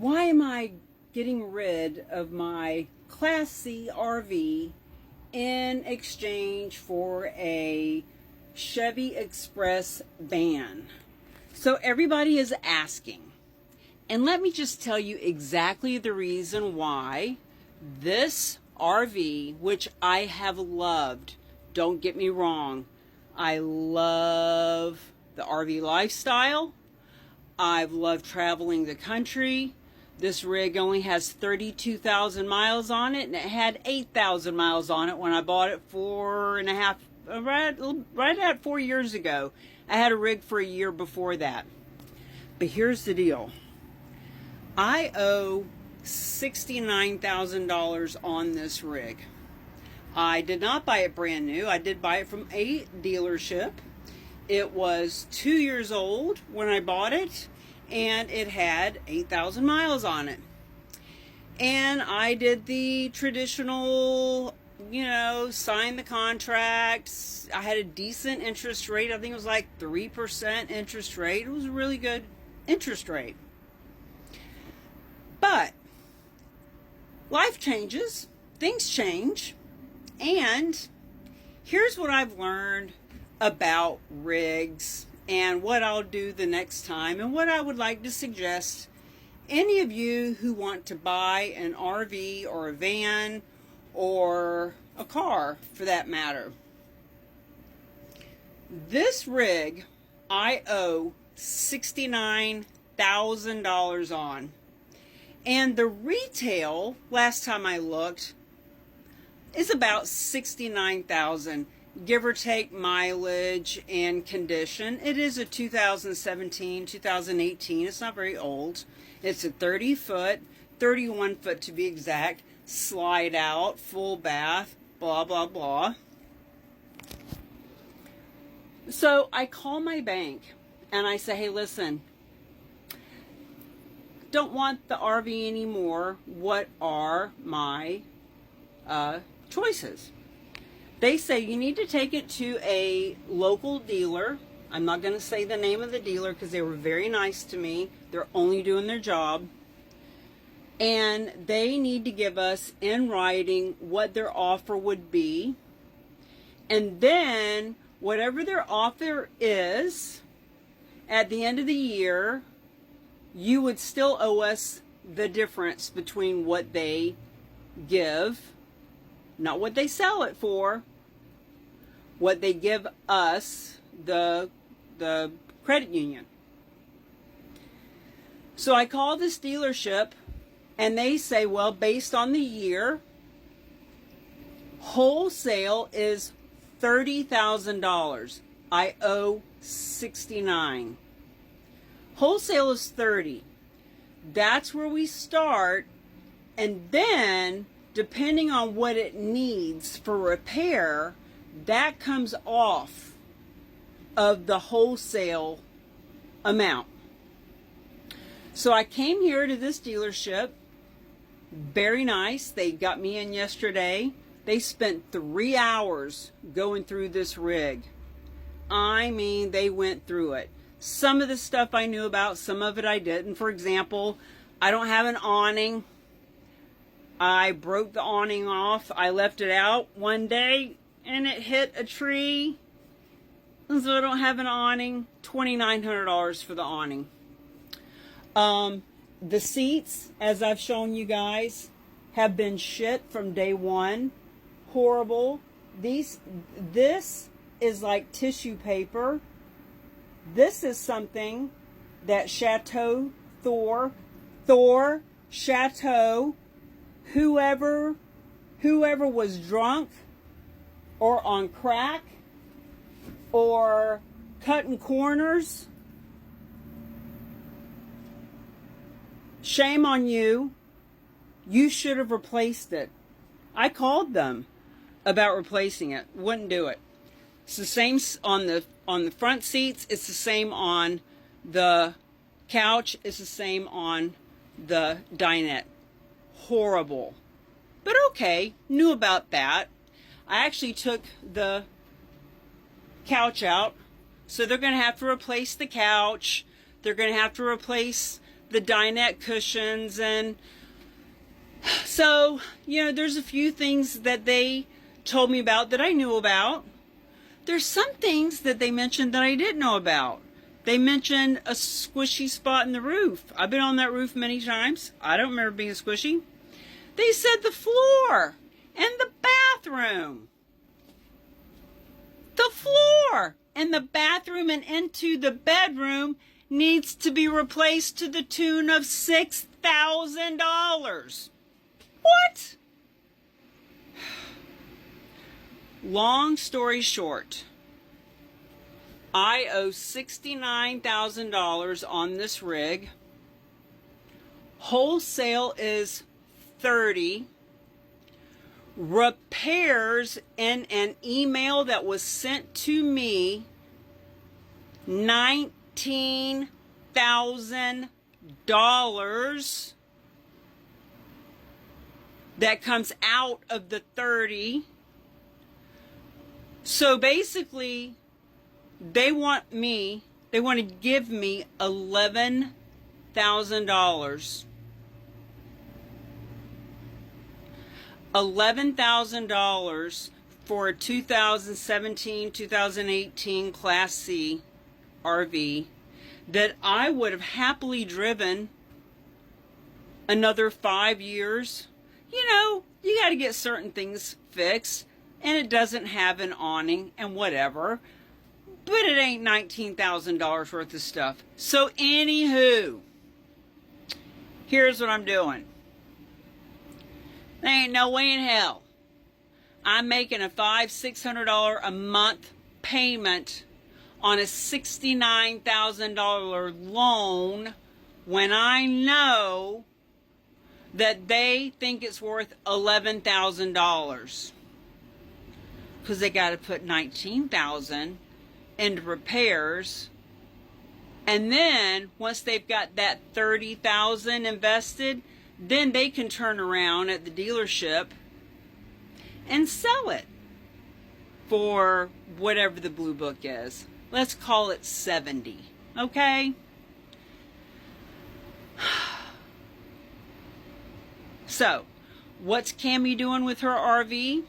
Why am I getting rid of my Class C RV in exchange for a Chevy Express van? So everybody is asking. And let me just tell you exactly the reason why this RV, which I have loved, don't get me wrong, I love the RV lifestyle. I've loved traveling the country. This rig only has 32,000 miles on it, and it had 8,000 miles on it when I bought it right at 4 years ago. I had a rig for a year before that. But here's the deal. I owe $69,000 on this rig. I did not buy it brand new. I did buy it from a dealership. It was 2 years old when I bought it, and it had 8,000 miles on it. And I did the traditional, sign the contracts. I had a decent interest rate. I think it was like 3% interest rate. It was a really good interest rate. But life changes, things change, and here's what I've learned about rigs and what I'll do the next time, and what I would like to suggest any of you who want to buy an RV or a van or a car for that matter. This rig I owe $69,000 on. And the retail, last time I looked, is about $69,000, give or take mileage and condition. It is a 2017, 2018. It's not very old. It's a 30 foot, 31 foot to be exact, slide out, full bath, blah, blah, blah. So I call my bank and I say, hey, listen, don't want the RV anymore. What are my choices? They say you need to take it to a local dealer. I'm not going to say the name of the dealer because they were very nice to me. They're only doing their job. And they need to give us in writing what their offer would be. And then whatever their offer is, at the end of the year, you would still owe us the difference between what they give, not what they sell it for, what they give us, the credit union. So I call this dealership and they say, well, based on the year, wholesale is $30,000. I owe $69,000. Wholesale is $30,000. That's where we start, and then depending on what it needs for repair, that comes off of the wholesale amount. So I came here to this dealership, very nice. They got me in yesterday. They spent 3 hours going through this rig. I mean, they went through it. Some of the stuff I knew about, some of it I didn't. For example, I don't have an awning. I broke the awning off. I left it out one day and it hit a tree. And so I don't have an awning. $2,900 for the awning. The seats, as I've shown you guys, have been shit from day one. Horrible. This is like tissue paper. This is something that Chateau, Chateau, whoever was drunk or on crack or cutting corners, shame on you. You should have replaced it. I called them about replacing it. Wouldn't do it. It's the same on the front seats. It's the same on the couch. It's the same on the dinette. Horrible. But okay, knew about that. I actually took the couch out, so they're going to have to replace the couch. They're going to have to replace the dinette cushions. And so, there's a few things that they told me about that I knew about. There's some things that they mentioned that I didn't know about. They mentioned a squishy spot in the roof. I've been on that roof many times. I don't remember being squishy. They said the floor and the bathroom. The floor and the bathroom and into the bedroom needs to be replaced to the tune of $6,000. What? Long story short, I owe $69,000 on this rig. Wholesale is $30,000. Repairs in an email that was sent to me, $19,000. That comes out of the $30,000. So basically, they want to give me $11,000. $11,000 for a 2017-2018 Class C RV that I would have happily driven another 5 years. You got to get certain things fixed, and it doesn't have an awning and whatever, but it ain't $19,000 worth of stuff. So anywho, here's what I'm doing. There ain't no way in hell I'm making a $500-600 a month payment on a $69,000 loan when I know that they think it's worth $11,000. Because they got to put $19,000 into repairs. And then once they've got that $30,000 invested, then they can turn around at the dealership and sell it for whatever the blue book is. Let's call it $70,000. Okay? So, what's Cammie doing with her RV?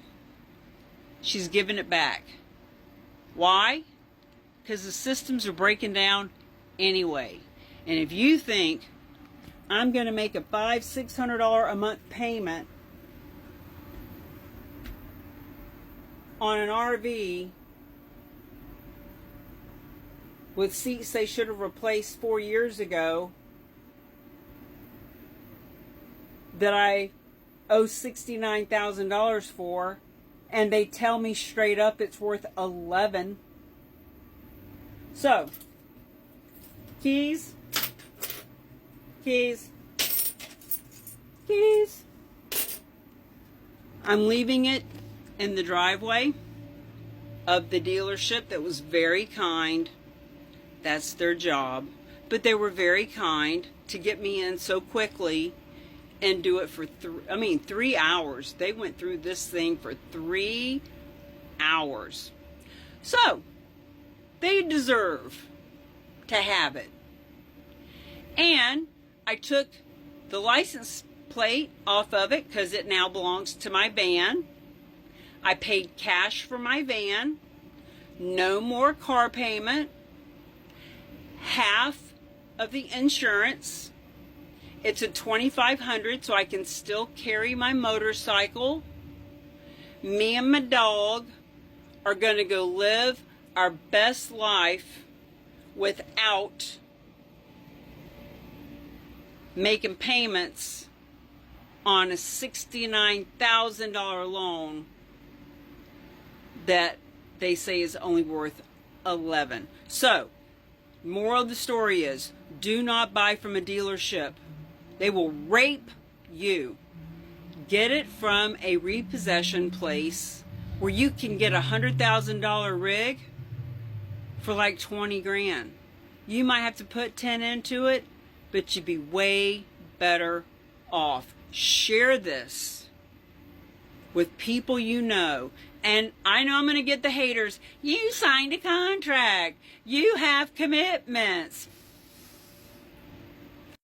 She's giving it back. Why? Because the systems are breaking down anyway. And if you think I'm going to make a $500-600 a month payment on an RV with seats they should have replaced 4 years ago, that I owe $69,000 for, and they tell me straight up it's worth $11,000. So, keys. I'm leaving it in the driveway of the dealership that was very kind. That's their job. But they were very kind to get me in so quickly and do it for 3 hours. They went through this thing for 3 hours. So, they deserve to have it. And I took the license plate off of it because it now belongs to my van. I paid cash for my van. No more car payment. Half of the insurance. It's a $2,500, so I can still carry my motorcycle. Me and my dog are going to go live our best life without making payments on a $69,000 loan that they say is only worth $11,000. So, moral of the story is, do not buy from a dealership. They will rape you. Get it from a repossession place where you can get a $100,000 rig for like 20 grand. You might have to put 10 into it, but you'd be way better off. Share this with people you know. And I know I'm going to get the haters. You signed a contract. You have commitments.